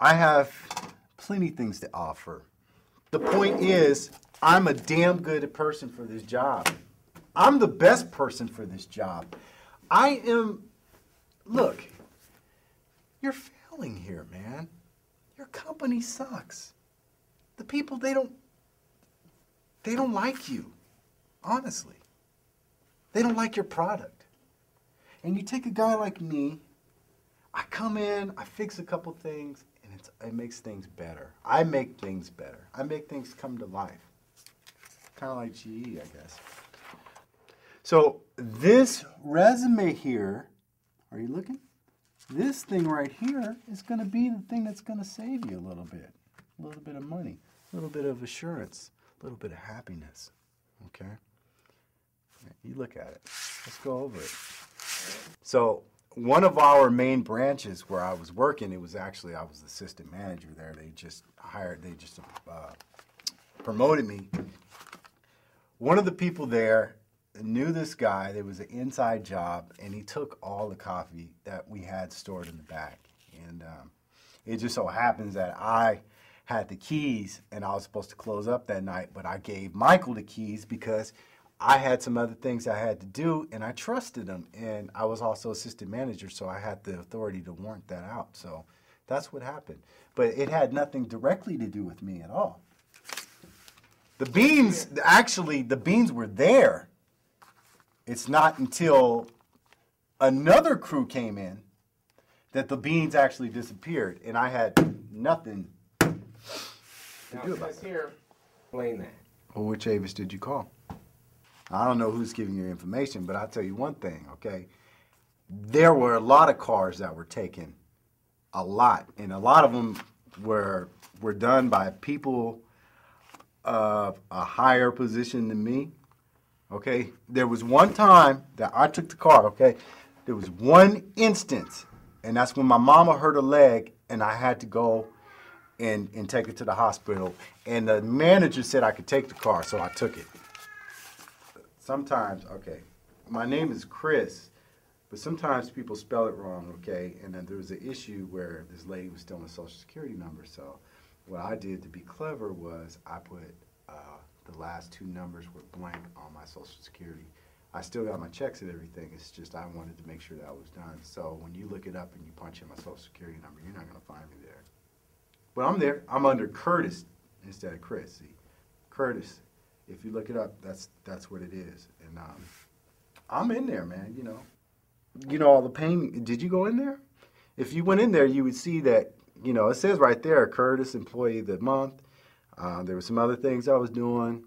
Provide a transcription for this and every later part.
I have plenty things to offer. The point is, I'm a damn good person for this job. I'm the best person for this job. I am, look, you're failing here, man. Your company sucks. The people, they don't like you, honestly. They don't like your product. And you take a guy like me, I come in, I fix a couple things, and it makes things better. I make things better. I make things come to life. Kind of like GE, I guess. So this resume here, are you looking? This thing right here is going to be the thing that's going to save you a little bit of money, a little bit of assurance, a little bit of happiness, okay? You look at it. Let's go over it. So one of our main branches where I was working, I was the assistant manager there. They just promoted me. One of the people there knew this guy. There was an inside job, and he took all the coffee that we had stored in the back. And it just so happens that I had the keys, and I was supposed to close up that night, but I gave Michael the keys because I had some other things I had to do, and I trusted him. And I was also assistant manager, so I had the authority to warrant that out. So that's what happened. But it had nothing directly to do with me at all. The beans, actually, the beans were there. It's not until another crew came in that the beans actually disappeared, and I had nothing to do about it. Here, explain that. Well, which Avis did you call? I don't know who's giving you information, but I'll tell you one thing, okay? There were a lot of cars that were taken, a lot, and a lot of them were done by people of a higher position than me, okay? There was one time that I took the car, okay? There was one instance, and that's when my mama hurt her leg, and I had to go and take her to the hospital, and the manager said I could take the car, so I took it. Sometimes, okay, my name is Chris, but sometimes people spell it wrong, okay? And then there was an issue where this lady was stealing a Social Security number, so what I did to be clever was I put the last two numbers were blank on my Social Security. I still got my checks and everything, it's just I wanted to make sure that was done. So when you look it up and you punch in my Social Security number, you're not gonna find me there. But I'm there, I'm under Curtis instead of Chris, see? Curtis. If you look it up, that's what it is. And I'm in there, man, you know. You know, all the pain. Did you go in there? If you went in there, you would see that, you know, it says right there, Curtis, Employee of the Month. There were some other things I was doing.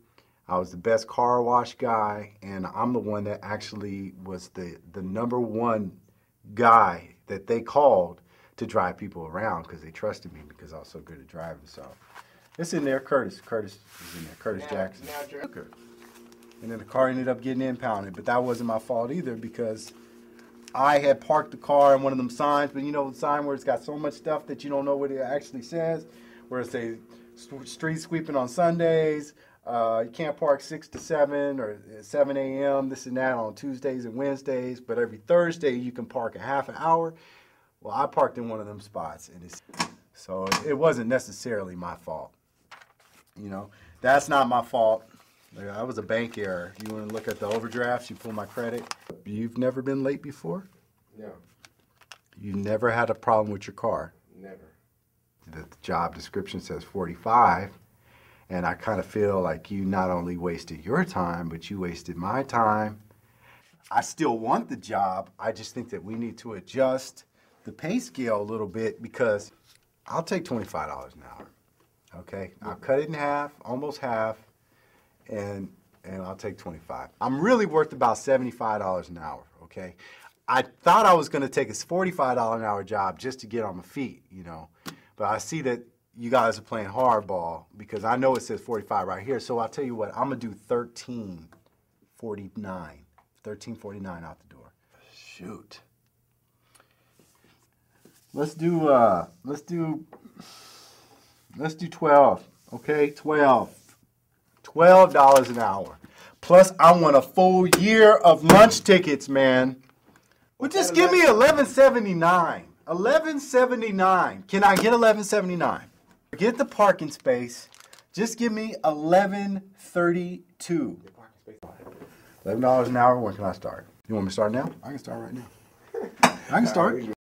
I was the best car wash guy, and I'm the one that actually was the number one guy that they called to drive people around because they trusted me because I was so good at driving, so. It's in there, Curtis. Curtis is in there, Curtis Jackson. And then the car ended up getting impounded, but that wasn't my fault either because I had parked the car in one of them signs, but you know the sign where it's got so much stuff that you don't know what it actually says, where it says street sweeping on Sundays, you can't park 6 to 7 or 7 a.m., this and that on Tuesdays and Wednesdays, but every Thursday you can park a half an hour. Well, I parked in one of them spots, and so it wasn't necessarily my fault. You know, that's not my fault. That was a bank error. You want to look at the overdrafts, you pull my credit. You've never been late before? No. You never had a problem with your car? Never. The job description says 45, and I kind of feel like you not only wasted your time, but you wasted my time. I still want the job. I just think that we need to adjust the pay scale a little bit because I'll take $25 an hour. Okay, I'll cut it in half, almost half, and I'll take 25. I'm really worth about $75 an hour, okay? I thought I was gonna take a $45 an hour job just to get on my feet, you know, but I see that you guys are playing hardball because I know it says 45 right here, so I'll tell you what, I'm gonna do $13.49 out the door. Shoot. Let's do 12, okay? $12 an hour. Plus, I want a full year of lunch tickets, man. Well, just give me $11.79. $11.79. Can I get $11.79? Forget the parking space. Just give me $11.32. $11 an hour. When can I start? You want me to start now? I can start right now. I can start.